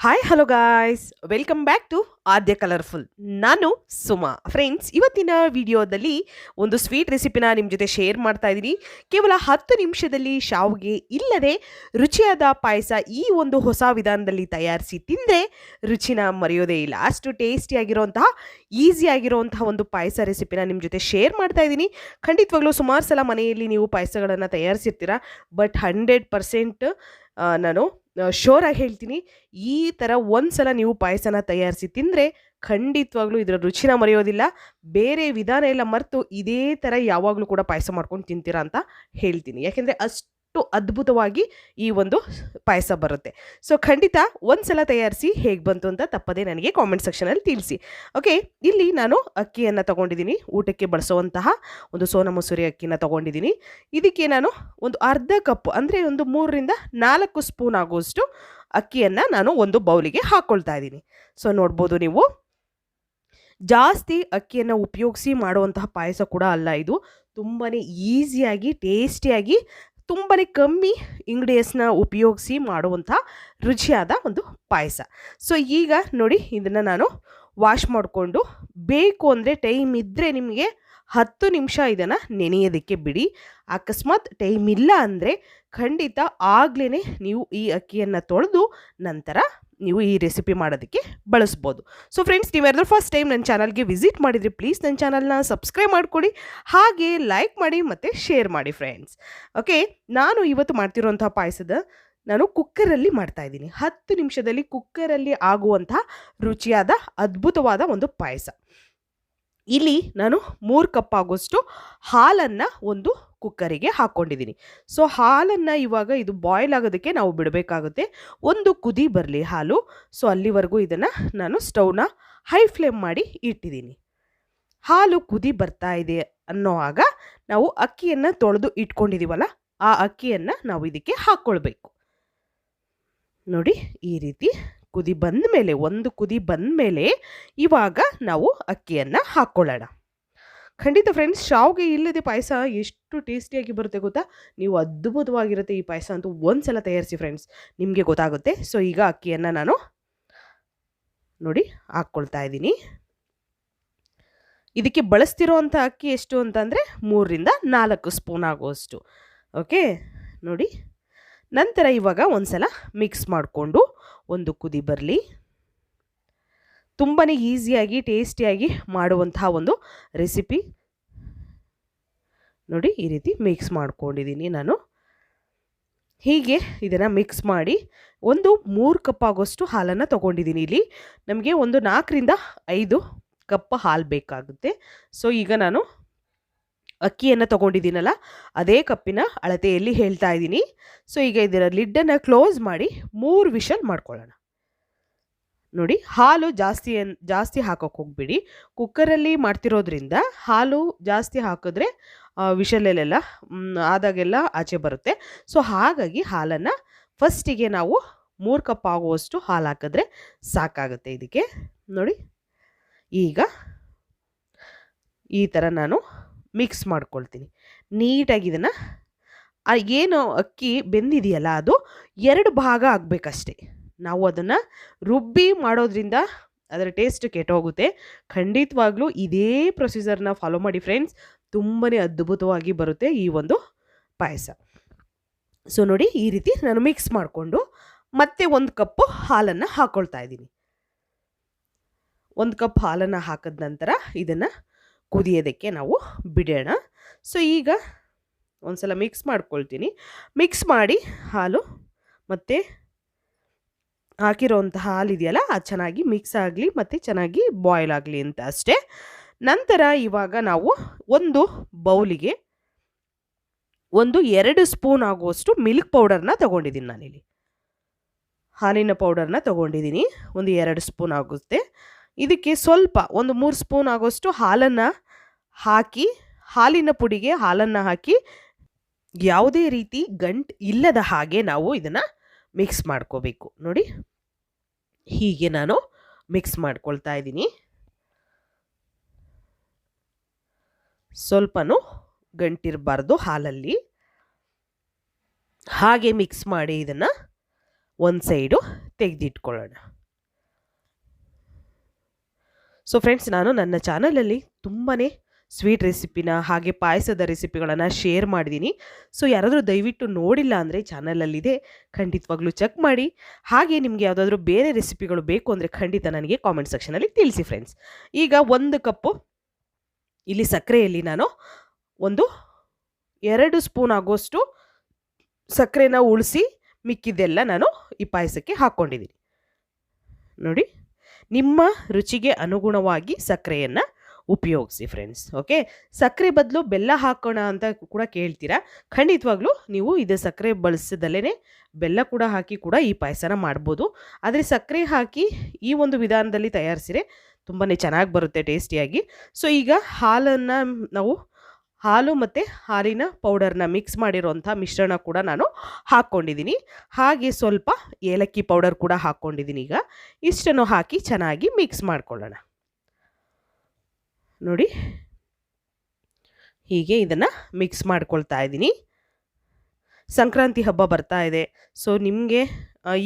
Hi hello guys, welcome back to Aadya colourful. ನಾನು ಸುಮಾ. Friends, ಇವತ್ತಿನ ವಿಡಿಯೋದಲ್ಲಿ ಒಂದು ಸ್ವೀಟ್ ರೆಸಿಪಿನ ನಿಮ್ಮ ಜೊತೆ ಶೇರ್ ಮಾಡ್ತಾ ಇದ್ದೀನಿ. ಕೇವಲ 10 ನಿಮಿಷದಲ್ಲಿ ಶಾವಿಗೆ ಇಲ್ಲದೆ ರುಚಿಯಾದ ಪಾಯಸ ಈ ಒಂದು ಹೊಸ ವಿಧಾನದಲ್ಲಿ ತಯಾರಿಸಿ ತಿಂದರೆ ರುಚಿನ ಮರೆಯೋದೇ ಇಲ್ಲ. ಅಷ್ಟು ಟೇಸ್ಟಿಯಾಗಿರೋಂತಹ ಈಸಿಯಾಗಿರೋಂತಹ ಒಂದು ಪಾಯಸ ರೆಸಿಪಿನ ನಿಮ್ಮ ಜೊತೆ ಶೇರ್ ಮಾಡ್ತಾ ಇದ್ದೀನಿ. ಖಂಡಿತವಾಗ್ಲೂ ಸುಮಾರು ಸಲ ಮನೆಯಲ್ಲಿ ನೀವು ಪಾಯಸಗಳನ್ನು ತಯಾರಿಸಿರ್ತೀರ, ಬಟ್ 100% ನಾನು ಶೋರಾಗಿ ಹೇಳ್ತೀನಿ, ಈ ಥರ ಒಂದು ಸಲ ನೀವು ಪಾಯಸನ ತಯಾರಿಸಿ ತಿಂದರೆ ಖಂಡಿತವಾಗ್ಲೂ ಇದರ ರುಚಿನ ಮರೆಯೋದಿಲ್ಲ. ಬೇರೆ ವಿಧಾನ ಎಲ್ಲ ಮರೆತು ಇದೇ ಥರ ಯಾವಾಗಲೂ ಕೂಡ ಪಾಯಸ ಮಾಡ್ಕೊಂಡು ತಿಂತೀರಾ ಅಂತ ಹೇಳ್ತೀನಿ. ಯಾಕೆಂದರೆ ಅಷ್ಟು ಅದ್ಭುತವಾಗಿ ಈ ಒಂದು ಪಾಯಸ ಬರುತ್ತೆ. ಸೊ ಖಂಡಿತ ಒಂದು ಸಲ ತಯಾರಿಸಿ ಹೇಗೆ ಬಂತು ಅಂತ ತಪ್ಪದೇ ನನಗೆ ಕಾಮೆಂಟ್ ಸೆಕ್ಷನಲ್ಲಿ ತಿಳಿಸಿ. ಓಕೆ, ಇಲ್ಲಿ ನಾನು ಅಕ್ಕಿಯನ್ನು ತೊಗೊಂಡಿದ್ದೀನಿ. ಊಟಕ್ಕೆ ಬಳಸುವಂತಹ ಒಂದು ಸೋನಾ ಮಸೂರಿ ಅಕ್ಕಿನ ತೊಗೊಂಡಿದ್ದೀನಿ. ಇದಕ್ಕೆ ನಾನು ಒಂದು ಅರ್ಧ ಕಪ್ ಅಂದರೆ ಒಂದು 3ರಿಂದ 4 ಸ್ಪೂನ್ ಆಗುವಷ್ಟು ಅಕ್ಕಿಯನ್ನು ನಾನು ಒಂದು ಬೌಲಿಗೆ ಹಾಕ್ಕೊಳ್ತಾ ಇದ್ದೀನಿ. ಸೊ ನೋಡ್ಬೋದು ನೀವು, ಜಾಸ್ತಿ ಅಕ್ಕಿಯನ್ನು ಉಪಯೋಗಿಸಿ ಮಾಡುವಂತಹ ಪಾಯಸ ಕೂಡ ಅಲ್ಲ ಇದು. ತುಂಬಾ ಈಸಿಯಾಗಿ ಟೇಸ್ಟಿಯಾಗಿ ತುಂಬಾ ಕಮ್ಮಿ ಇಂಗ್ರೀಡಿಯೆಂಟ್ಸ್ನ ಉಪಯೋಗಿಸಿ ಮಾಡುವಂಥ ರುಚಿಯಾದ ಒಂದು ಪಾಯಸ. ಸೊ ಈಗ ನೋಡಿ, ಇದನ್ನು ನಾನು ವಾಶ್ ಮಾಡಿಕೊಂಡು, ಬೇಕು ಅಂದರೆ ಟೈಮ್ ಇದ್ದರೆ ನಿಮಗೆ 10 ನಿಮಿಷ ಇದನ್ನು ನೆನೆಯೋದಕ್ಕೆ ಬಿಡಿ. ಅಕಸ್ಮಾತ್ ಟೈಮ್ ಇಲ್ಲ ಅಂದರೆ ಖಂಡಿತ ಆಗಲೇ ನೀವು ಈ ಅಕ್ಕಿಯನ್ನು ತೊಳೆದು ನಂತರ ನೀವು ಈ ರೆಸಿಪಿ ಮಾಡೋದಕ್ಕೆ ಬಳಸ್ಬೋದು. ಸೊ ಫ್ರೆಂಡ್ಸ್, ನೀವ್ಯಾರಾದ್ರೂ ಫಸ್ಟ್ ಟೈಮ್ ನನ್ನ ಚಾನಲ್ಗೆ ವಿಸಿಟ್ ಮಾಡಿದರೆ ಪ್ಲೀಸ್ ನನ್ನ ಚಾನಲ್ನ ಸಬ್ಸ್ಕ್ರೈಬ್ ಮಾಡಿಕೊಡಿ, ಹಾಗೆ ಲೈಕ್ ಮಾಡಿ ಮತ್ತು ಶೇರ್ ಮಾಡಿ ಫ್ರೆಂಡ್ಸ್. ಓಕೆ, ನಾನು ಇವತ್ತು ಮಾಡ್ತಿರೋಂಥ ಪಾಯಸದ ನಾನು ಕುಕ್ಕರಲ್ಲಿ ಮಾಡ್ತಾಯಿದ್ದೀನಿ. 10 ನಿಮಿಷದಲ್ಲಿ ಕುಕ್ಕರಲ್ಲಿ ಆಗುವಂಥ ರುಚಿಯಾದ ಅದ್ಭುತವಾದ ಒಂದು ಪಾಯಸ. ಇಲ್ಲಿ ನಾನು 3 ಕಪ್ ಆಗೋಷ್ಟು ಹಾಲನ್ನು ಒಂದು ಕುಕ್ಕರಿಗೆ ಹಾಕ್ಕೊಂಡಿದ್ದೀನಿ. ಸೊ ಹಾಲನ್ನು ಇವಾಗ ಇದು ಬಾಯ್ಲ್ ಆಗೋದಕ್ಕೆ ನಾವು ಬಿಡಬೇಕಾಗುತ್ತೆ. ಒಂದು ಕುದಿ ಬರಲಿ ಹಾಲು. ಸೊ ಅಲ್ಲಿವರೆಗೂ ಇದನ್ನು ನಾನು ಸ್ಟವ್ನ ಹೈ ಫ್ಲೇಮ್ ಮಾಡಿ ಇಟ್ಟಿದ್ದೀನಿ. ಹಾಲು ಕುದಿ ಬರ್ತಾ ಇದೆ ಅನ್ನೋವಾಗ ನಾವು ಅಕ್ಕಿಯನ್ನು ತೊಳೆದು ಇಟ್ಕೊಂಡಿದ್ದೀವಲ್ಲ, ಆ ಅಕ್ಕಿಯನ್ನು ನಾವು ಇದಕ್ಕೆ ಹಾಕ್ಕೊಳ್ಬೇಕು. ನೋಡಿ, ಈ ರೀತಿ ಕುದಿ ಬಂದ ಮೇಲೆ, ಒಂದು ಕುದಿ ಬಂದ ಮೇಲೆ ಇವಾಗ ನಾವು ಅಕ್ಕಿಯನ್ನು ಹಾಕ್ಕೊಳ್ಳೋಣ. ಖಂಡಿತ ಫ್ರೆಂಡ್ಸ್, ಶಾವಿಗೆ ಇಲ್ಲದೆ ಪಾಯಸ ಎಷ್ಟು ಟೇಸ್ಟಿಯಾಗಿ ಬರುತ್ತೆ ಗೊತ್ತಾ? ನೀವು ಅದ್ಭುತವಾಗಿರುತ್ತೆ ಈ ಪಾಯಸ ಅಂತೂ. ಒಂದು ಸಲ ತಯಾರಿಸಿ ಫ್ರೆಂಡ್ಸ್, ನಿಮಗೆ ಗೊತ್ತಾಗುತ್ತೆ. ಸೊ ಈಗ ಅಕ್ಕಿಯನ್ನು ನಾನು ನೋಡಿ ಹಾಕ್ಕೊಳ್ತಾ ಇದ್ದೀನಿ. ಇದಕ್ಕೆ ಬಳಸ್ತಿರೋವಂಥ ಅಕ್ಕಿ ಎಷ್ಟು ಅಂತಂದರೆ 3ರಿಂದ 4 ಸ್ಪೂನ್ ಆಗುವಷ್ಟು. ಓಕೆ ನೋಡಿ, ನಂತರ ಇವಾಗ ಒಂದು ಸಲ ಮಿಕ್ಸ್ ಮಾಡಿಕೊಂಡು ಒಂದು ಕುದಿ ಬರಲಿ. ತುಂಬಾ ಈಸಿಯಾಗಿ ಟೇಸ್ಟಿಯಾಗಿ ಮಾಡುವಂತಹ ಒಂದು ರೆಸಿಪಿ. ನೋಡಿ, ಈ ರೀತಿ ಮಿಕ್ಸ್ ಮಾಡ್ಕೊಂಡಿದ್ದೀನಿ ನಾನು. ಹೀಗೆ ಇದನ್ನು ಮಿಕ್ಸ್ ಮಾಡಿ ಒಂದು 3 ಕಪ್ ಆಗೋಷ್ಟು ಹಾಲನ್ನು ತೊಗೊಂಡಿದ್ದೀನಿ. ಇಲ್ಲಿ ನಮಗೆ ಒಂದು 4ರಿಂದ 5 ಕಪ್ ಹಾಲು ಬೇಕಾಗುತ್ತೆ. ಸೊ ಈಗ ನಾನು ಅಕ್ಕಿಯನ್ನು ತೊಗೊಂಡಿದ್ದೀನಲ್ಲ, ಅದೇ ಕಪ್ಪಿನ ಅಳತೆಯಲ್ಲಿ ಹೇಳ್ತಾ ಇದ್ದೀನಿ. ಸೊ ಈಗ ಇದರ ಲಿಡ್ಡನ್ನು ಕ್ಲೋಸ್ ಮಾಡಿ 3 ವಿಷಲ್ ಮಾಡ್ಕೊಳ್ಳೋಣ. ನೋಡಿ, ಹಾಲು ಜಾಸ್ತಿ ಹಾಕೋಕೆ ಹೋಗ್ಬಿಡಿ. ಕುಕ್ಕರಲ್ಲಿ ಮಾಡ್ತಿರೋದ್ರಿಂದ ಹಾಲು ಜಾಸ್ತಿ ಹಾಕಿದ್ರೆ ವಿಷಲಲ್ಲೆಲ್ಲ ಆದಾಗೆಲ್ಲ ಆಚೆ ಬರುತ್ತೆ. ಸೊ ಹಾಗಾಗಿ ಹಾಲನ್ನು ಫಸ್ಟಿಗೆ ನಾವು 3 ಕಪ್ ಆಗುವಷ್ಟು ಹಾಲು ಹಾಕಿದ್ರೆ ಸಾಕಾಗುತ್ತೆ ಇದಕ್ಕೆ. ನೋಡಿ, ಈಗ ಈ ಥರ ನಾನು ಮಿಕ್ಸ್ ಮಾಡ್ಕೊಳ್ತೀನಿ ನೀಟಾಗಿ. ಇದನ್ನು ಏನು ಅಕ್ಕಿ ಬೆಂದಿದೆಯಲ್ಲ, ಅದು 2 ಭಾಗ ಆಗಬೇಕಷ್ಟೆ. ನಾವು ಅದನ್ನು ರುಬ್ಬಿ ಮಾಡೋದ್ರಿಂದ ಅದರ ಟೇಸ್ಟ್ ಕೆಟ್ಟೋಗುತ್ತೆ. ಖಂಡಿತವಾಗ್ಲೂ ಇದೇ ಪ್ರೊಸೀಜರ್ನ ಫಾಲೋ ಮಾಡಿ ಫ್ರೆಂಡ್ಸ್, ತುಂಬಾ ಅದ್ಭುತವಾಗಿ ಬರುತ್ತೆ ಈ ಒಂದು ಪಾಯಸ. ಸೊ ನೋಡಿ, ಈ ರೀತಿ ನಾನು ಮಿಕ್ಸ್ ಮಾಡಿಕೊಂಡು ಮತ್ತೆ 1 ಕಪ್ಪು ಹಾಲನ್ನು ಹಾಕ್ಕೊಳ್ತಾ ಇದ್ದೀನಿ. 1 ಕಪ್ ಹಾಲನ್ನು ಹಾಕಿದ ನಂತರ ಇದನ್ನು ಕುದಿಯೋದಕ್ಕೆ ನಾವು ಬಿಡೋಣ. ಸೊ ಈಗ ಒಂದು ಸಲ ಮಿಕ್ಸ್ ಮಾಡ್ಕೊಳ್ತೀನಿ. ಮಿಕ್ಸ್ ಮಾಡಿ ಹಾಲು ಮತ್ತು ಹಾಕಿರೋಂಥ ಹಾಲಿದೆಯಲ್ಲ, ಅದು ಚೆನ್ನಾಗಿ ಮಿಕ್ಸ್ ಆಗಲಿ ಮತ್ತು ಚೆನ್ನಾಗಿ ಬಾಯ್ಲ್ ಆಗಲಿ ಅಂತ ಅಷ್ಟೇ. ನಂತರ ಇವಾಗ ನಾವು ಒಂದು ಬೌಲಿಗೆ 2 ಸ್ಪೂನ್ ಆಗುವಷ್ಟು ಮಿಲ್ಕ್ ಪೌಡರ್ನ ತೊಗೊಂಡಿದ್ದೀನಿ. ನಾನಿಲ್ಲಿ ಹಾಲಿನ ಪೌಡರ್ನ ತೊಗೊಂಡಿದ್ದೀನಿ, ಒಂದು 2 ಸ್ಪೂನ್ ಆಗುತ್ತೆ. ಇದಕ್ಕೆ ಸ್ವಲ್ಪ ಒಂದು 3 ಸ್ಪೂನ್ ಆಗೋಷ್ಟು ಹಾಲನ್ನು ಹಾಕಿ, ಹಾಲಿನ ಪುಡಿಗೆ ಹಾಲನ್ನು ಹಾಕಿ ಯಾವುದೇ ರೀತಿ ಗಂಟು ಇಲ್ಲದ ಹಾಗೆ ನಾವು ಇದನ್ನು ಮಿಕ್ಸ್ ಮಾಡ್ಕೋಬೇಕು. ನೋಡಿ, ಹೀಗೆ ನಾನು ಮಿಕ್ಸ್ ಮಾಡ್ಕೊಳ್ತಾ ಇದ್ದೀನಿ. ಸ್ವಲ್ಪನೂ ಗಂಟಿರಬಾರ್ದು ಹಾಲಲ್ಲಿ. ಹಾಗೆ ಮಿಕ್ಸ್ ಮಾಡಿ ಇದನ್ನು ಒಂದು ಸೈಡು ತೆಗೆದಿಟ್ಕೊಳ್ಳೋಣ. ಸೊ ಫ್ರೆಂಡ್ಸ್, ನಾನು ನನ್ನ ಚಾನಲಲ್ಲಿ ತುಂಬಾ ಸ್ವೀಟ್ ರೆಸಿಪಿನ ಹಾಗೆ ಪಾಯಸದ ರೆಸಿಪಿಗಳನ್ನು ಶೇರ್ ಮಾಡಿದ್ದೀನಿ. ಸೊ ಯಾರಾದರೂ ದಯವಿಟ್ಟು ನೋಡಿಲ್ಲ ಅಂದರೆ ಚಾನಲಲ್ಲಿದೆ, ಖಂಡಿತವಾಗ್ಲೂ ಚೆಕ್ ಮಾಡಿ. ಹಾಗೆ ನಿಮಗೆ ಯಾವುದಾದ್ರೂ ಬೇರೆ ರೆಸಿಪಿಗಳು ಬೇಕು ಅಂದರೆ ಖಂಡಿತ ನನಗೆ ಕಾಮೆಂಟ್ ಸೆಕ್ಷನಲ್ಲಿ ತಿಳಿಸಿ ಫ್ರೆಂಡ್ಸ್. ಈಗ 1 ಕಪ್ಪು ಇಲ್ಲಿ ಸಕ್ಕರೆಯಲ್ಲಿ ನಾನು ಒಂದು 2 ಸ್ಪೂನ್ ಆಗೋಷ್ಟು ಸಕ್ಕರೆನ ಉಳಿಸಿ ಮಿಕ್ಕಿದ್ದೆಲ್ಲ ನಾನು ಈ ಪಾಯಸಕ್ಕೆ ಹಾಕ್ಕೊಂಡಿದ್ದೀನಿ. ನೋಡಿ, ನಿಮ್ಮ ರುಚಿಗೆ ಅನುಗುಣವಾಗಿ ಸಕ್ಕರೆಯನ್ನು ಉಪಯೋಗಿಸಿ ಫ್ರೆಂಡ್ಸ್. ಓಕೆ, ಸಕ್ಕರೆ ಬದಲು ಬೆಲ್ಲ ಹಾಕೋಣ ಅಂತ ಕೂಡ ಕೇಳ್ತೀರಾ. ಖಂಡಿತವಾಗ್ಲೂ ನೀವು ಇದು ಸಕ್ಕರೆ ಬಳಸದಲ್ಲೇ ಬೆಲ್ಲ ಕೂಡ ಹಾಕಿ ಕೂಡ ಈ ಪಾಯಸನ ಮಾಡ್ಬೋದು. ಆದರೆ ಸಕ್ಕರೆ ಹಾಕಿ ಈ ಒಂದು ವಿಧಾನದಲ್ಲಿ ತಯಾರಿಸಿದರೆ ತುಂಬಾ ಚೆನ್ನಾಗಿ ಬರುತ್ತೆ ಟೇಸ್ಟಿಯಾಗಿ. ಸೊ ಈಗ ಹಾಲು ಮತ್ತು ಹಾಲಿನ ಪೌಡರ್ನ ಮಿಕ್ಸ್ ಮಾಡಿರೋಂಥ ಮಿಶ್ರಣ ಕೂಡ ನಾನು ಹಾಕ್ಕೊಂಡಿದ್ದೀನಿ. ಹಾಗೆ ಸ್ವಲ್ಪ ಏಲಕ್ಕಿ ಪೌಡರ್ ಕೂಡ ಹಾಕ್ಕೊಂಡಿದ್ದೀನಿ. ಈಗ ಇಷ್ಟನ್ನು ಹಾಕಿ ಚೆನ್ನಾಗಿ ಮಿಕ್ಸ್ ಮಾಡ್ಕೊಳ್ಳೋಣ. ನೋಡಿ, ಹೀಗೆ ಇದನ್ನು ಮಿಕ್ಸ್ ಮಾಡ್ಕೊಳ್ತಾ ಇದ್ದೀನಿ. ಸಂಕ್ರಾಂತಿ ಹಬ್ಬ ಬರ್ತಾ ಇದೆ. ಸೊ ನಿಮಗೆ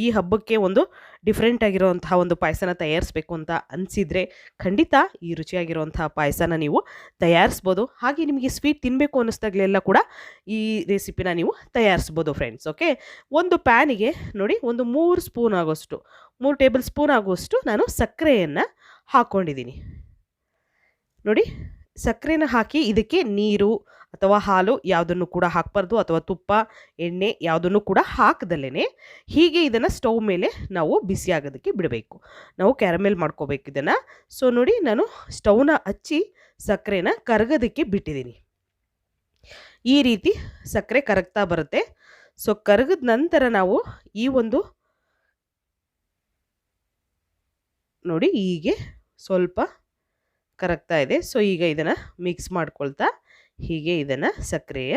ಈ ಹಬ್ಬಕ್ಕೆ ಒಂದು ಡಿಫ್ರೆಂಟ್ ಆಗಿರೋವಂತಹ ಒಂದು ಪಾಯಸನ ತಯಾರಿಸ್ಬೇಕು ಅಂತ ಅನಿಸಿದರೆ ಖಂಡಿತ ಈ ರುಚಿಯಾಗಿರುವಂತಹ ಪಾಯಸನ ನೀವು ತಯಾರಿಸ್ಬೋದು. ಹಾಗೆ ನಿಮಗೆ ಸ್ವೀಟ್ ತಿನ್ನಬೇಕು ಅನ್ನಿಸ್ದಾಗಲೆಲ್ಲ ಕೂಡ ಈ ರೆಸಿಪಿನ ನೀವು ತಯಾರಿಸ್ಬೋದು ಫ್ರೆಂಡ್ಸ್. ಓಕೆ, ಒಂದು ಪ್ಯಾನಿಗೆ ನೋಡಿ ಒಂದು 3 ಟೇಬಲ್ ಸ್ಪೂನ್ ಆಗುವಷ್ಟು ನಾನು ಸಕ್ಕರೆಯನ್ನು ಹಾಕ್ಕೊಂಡಿದ್ದೀನಿ. ನೋಡಿ, ಸಕ್ಕರೆನ ಹಾಕಿ ಇದಕ್ಕೆ ನೀರು ಅಥವಾ ಹಾಲು ಯಾವುದನ್ನು ಕೂಡ ಹಾಕಬಾರ್ದು, ಅಥವಾ ತುಪ್ಪ, ಎಣ್ಣೆ ಯಾವುದನ್ನು ಕೂಡ ಹಾಕದಲ್ಲೇ ಹೀಗೆ ಇದನ್ನು ಸ್ಟವ್ ಮೇಲೆ ನಾವು ಬಿಸಿ ಆಗೋದಕ್ಕೆ ಬಿಡಬೇಕು. ನಾವು ಕ್ಯಾರಮೆಲ್ ಮಾಡ್ಕೋಬೇಕು ಇದನ್ನು. ಸೊ ನೋಡಿ, ನಾನು ಸ್ಟವ್ನ ಹಚ್ಚಿ ಸಕ್ಕರೆನ ಕರಗೋದಕ್ಕೆ ಬಿಟ್ಟಿದ್ದೀನಿ. ಈ ರೀತಿ ಸಕ್ಕರೆ ಕರಗ್ತಾ ಬರುತ್ತೆ. ಸೊ ಕರಗಿದ ನಂತರ ನಾವು ಈ ಒಂದು ನೋಡಿ ಹೀಗೆ ಸ್ವಲ್ಪ ಕರಗ್ತಾ ಇದೆ. ಸೊ ಈಗ ಇದನ್ನು ಮಿಕ್ಸ್ ಮಾಡ್ಕೊಳ್ತಾ ಹೀಗೆ ಇದನ್ನು ಸಕ್ಕರೆಯ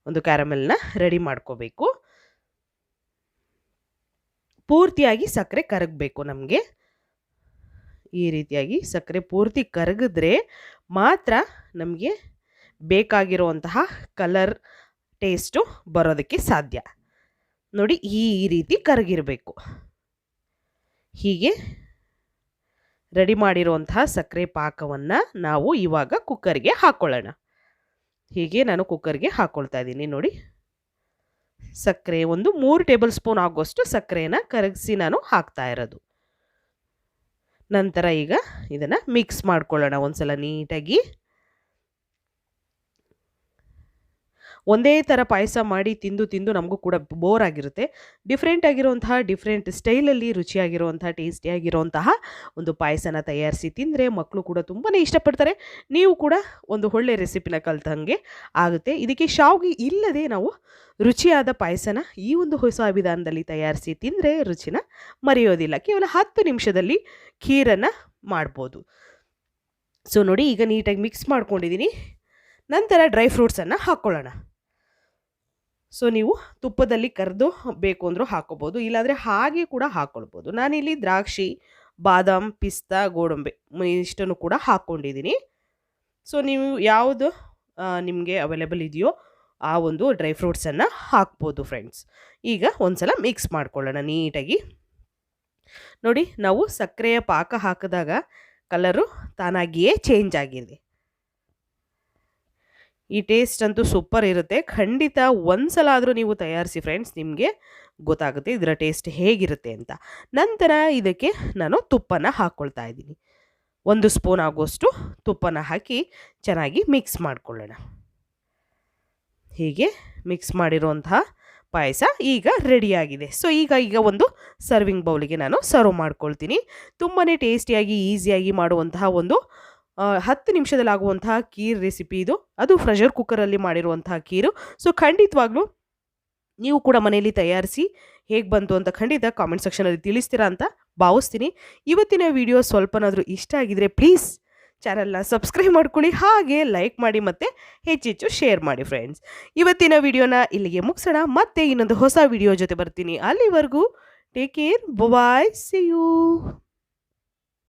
ಒಂದು ಕ್ಯಾರಮೆಲ್ನ ರೆಡಿ ಮಾಡ್ಕೋಬೇಕು. ಪೂರ್ತಿಯಾಗಿ ಸಕ್ಕರೆ ಕರಗಬೇಕು ನಮಗೆ. ಈ ರೀತಿಯಾಗಿ ಸಕ್ಕರೆ ಪೂರ್ತಿ ಕರಗಿದ್ರೆ ಮಾತ್ರ ನಮಗೆ ಬೇಕಾಗಿರುವಂತಹ ಕಲರ್, ಟೇಸ್ಟು ಬರೋದಕ್ಕೆ ಸಾಧ್ಯ. ನೋಡಿ, ಈ ರೀತಿ ಕರಗಿರಬೇಕು. ಹೀಗೆ ರೆಡಿ ಮಾಡಿರುವಂತಹ ಸಕ್ಕರೆ ಪಾಕವನ್ನು ನಾವು ಇವಾಗ ಕುಕ್ಕರ್ಗೆ ಹಾಕ್ಕೊಳ್ಳೋಣ. ಹೀಗೆ ನಾನು ಕುಕ್ಕರ್ಗೆ ಹಾಕ್ಕೊಳ್ತಾ ಇದ್ದೀನಿ. ನೋಡಿ, ಸಕ್ಕರೆ ಒಂದು 3 ಟೇಬಲ್ ಸ್ಪೂನ್ ಆಗುವಷ್ಟು ಸಕ್ಕರೆಯನ್ನು ಕರಗಿಸಿ ನಾನು ಹಾಕ್ತಾ ಇರೋದು. ನಂತರ ಈಗ ಇದನ್ನು ಮಿಕ್ಸ್ ಮಾಡ್ಕೊಳ್ಳೋಣ ಒಂದ್ಸಲ ನೀಟಾಗಿ. ಒಂದೇ ಥರ ಪಾಯಸ ಮಾಡಿ ತಿಂದು ನಮಗೂ ಕೂಡ ಬೋರ್ ಆಗಿರುತ್ತೆ. ಡಿಫ್ರೆಂಟ್ ಸ್ಟೈಲಲ್ಲಿ ರುಚಿಯಾಗಿರುವಂತಹ, ಟೇಸ್ಟಿಯಾಗಿರುವಂತಹ ಒಂದು ಪಾಯಸನ ತಯಾರಿಸಿ ತಿಂದರೆ ಮಕ್ಕಳು ಕೂಡ ತುಂಬಾ ಇಷ್ಟಪಡ್ತಾರೆ. ನೀವು ಕೂಡ ಒಂದು ಒಳ್ಳೆ ರೆಸಿಪಿನ ಕಲ್ತಂಗೆ ಆಗುತ್ತೆ. ಇದಕ್ಕೆ ಶಾವಿಗೆ ಇಲ್ಲದೆ ನಾವು ರುಚಿಯಾದ ಪಾಯಸನ ಈ ಒಂದು ಹೊಸ ವಿಧಾನದಲ್ಲಿ ತಯಾರಿಸಿ ತಿಂದರೆ ರುಚಿನ ಮರೆಯೋದಿಲ್ಲ. ಕೇವಲ 10 ನಿಮಿಷದಲ್ಲಿ ಖೀರನ್ನು ಮಾಡ್ಬೋದು. ಸೊ ನೋಡಿ, ಈಗ ನೀಟಾಗಿ ಮಿಕ್ಸ್ ಮಾಡ್ಕೊಂಡಿದ್ದೀನಿ. ನಂತರ ಡ್ರೈ ಫ್ರೂಟ್ಸನ್ನು ಹಾಕ್ಕೊಳ್ಳೋಣ. ಸೊ ನೀವು ತುಪ್ಪದಲ್ಲಿ ಕರೆದು ಬೇಕು ಅಂದರೂ ಹಾಕ್ಕೋಬೋದು, ಇಲ್ಲಾಂದರೆ ಹಾಗೆ ಕೂಡ ಹಾಕ್ಕೊಳ್ಬೋದು. ನಾನಿಲ್ಲಿ ದ್ರಾಕ್ಷಿ, ಬಾದಾಮ್, ಪಿಸ್ತಾ, ಗೋಡಂಬಿ ಇಷ್ಟನ್ನು ಕೂಡ ಹಾಕ್ಕೊಂಡಿದ್ದೀನಿ. ಸೊ ನೀವು ಯಾವುದು ನಿಮಗೆ ಅವೈಲೇಬಲ್ ಇದೆಯೋ ಆ ಒಂದು ಡ್ರೈ ಫ್ರೂಟ್ಸನ್ನು ಹಾಕ್ಬೋದು ಫ್ರೆಂಡ್ಸ್. ಈಗ ಒಂದ್ಸಲ ಮಿಕ್ಸ್ ಮಾಡ್ಕೊಳ್ಳೋಣ ನೀಟಾಗಿ. ನೋಡಿ, ನಾವು ಸಕ್ಕರೆಯ ಪಾಕ ಹಾಕಿದಾಗ ಕಲರು ತಾನಾಗಿಯೇ ಚೇಂಜ್ ಆಗಿದೆ. ಈ ಟೇಸ್ಟ್ ಅಂತೂ ಸೂಪರ್ ಇರುತ್ತೆ. ಖಂಡಿತ ಒಂದ್ಸಲ ಆದರೂ ನೀವು ತಯಾರಿಸಿ ಫ್ರೆಂಡ್ಸ್, ನಿಮಗೆ ಗೊತ್ತಾಗುತ್ತೆ ಇದರ ಟೇಸ್ಟ್ ಹೇಗಿರುತ್ತೆ ಅಂತ. ನಂತರ ಇದಕ್ಕೆ ನಾನು ತುಪ್ಪನ ಹಾಕ್ಕೊಳ್ತಾ ಇದ್ದೀನಿ. 1 ಸ್ಪೂನ್ ಆಗುವಷ್ಟು ತುಪ್ಪನ ಹಾಕಿ ಚೆನ್ನಾಗಿ ಮಿಕ್ಸ್ ಮಾಡ್ಕೊಳ್ಳೋಣ. ಹೀಗೆ ಮಿಕ್ಸ್ ಮಾಡಿರುವಂತಹ ಪಾಯಸ ಈಗ ರೆಡಿಯಾಗಿದೆ. ಸೊ ಈಗ ಒಂದು ಸರ್ವಿಂಗ್ ಬೌಲಿಗೆ ನಾನು ಸರ್ವ್ ಮಾಡ್ಕೊಳ್ತೀನಿ. ತುಂಬಾ ಟೇಸ್ಟಿಯಾಗಿ ಈಸಿಯಾಗಿ ಮಾಡುವಂತಹ ಒಂದು 10 ನಿಮಿಷದಲ್ಲಿ ಆಗುವಂತಹ ಖೀರ್ ರೆಸಿಪಿ ಇದು. ಅದು ಪ್ರೆಷರ್ ಕುಕ್ಕರಲ್ಲಿ ಮಾಡಿರುವಂತಹ ಖೀರು. ಸೊ ಖಂಡಿತವಾಗ್ಲೂ ನೀವು ಕೂಡ ಮನೆಯಲ್ಲಿ ತಯಾರಿಸಿ ಹೇಗೆ ಬಂತು ಅಂತ ಖಂಡಿತ ಕಾಮೆಂಟ್ ಸೆಕ್ಷನಲ್ಲಿ ತಿಳಿಸ್ತೀರಾ ಅಂತ ಭಾವಿಸ್ತೀನಿ. ಇವತ್ತಿನ ವಿಡಿಯೋ ಸ್ವಲ್ಪನಾದರೂ ಇಷ್ಟ ಆಗಿದ್ರೆ ಪ್ಲೀಸ್ ಚಾನಲ್ನ ಸಬ್ಸ್ಕ್ರೈಬ್ ಮಾಡ್ಕೊಳ್ಳಿ, ಹಾಗೆ ಲೈಕ್ ಮಾಡಿ ಮತ್ತು ಹೆಚ್ಚೆಚ್ಚು ಶೇರ್ ಮಾಡಿ ಫ್ರೆಂಡ್ಸ್. ಇವತ್ತಿನ ವಿಡಿಯೋನ ಇಲ್ಲಿಗೆ ಮುಗಿಸೋಣ. ಮತ್ತೆ ಇನ್ನೊಂದು ಹೊಸ ವಿಡಿಯೋ ಜೊತೆ ಬರ್ತೀನಿ. ಅಲ್ಲಿವರೆಗೂ take care, bye, see you.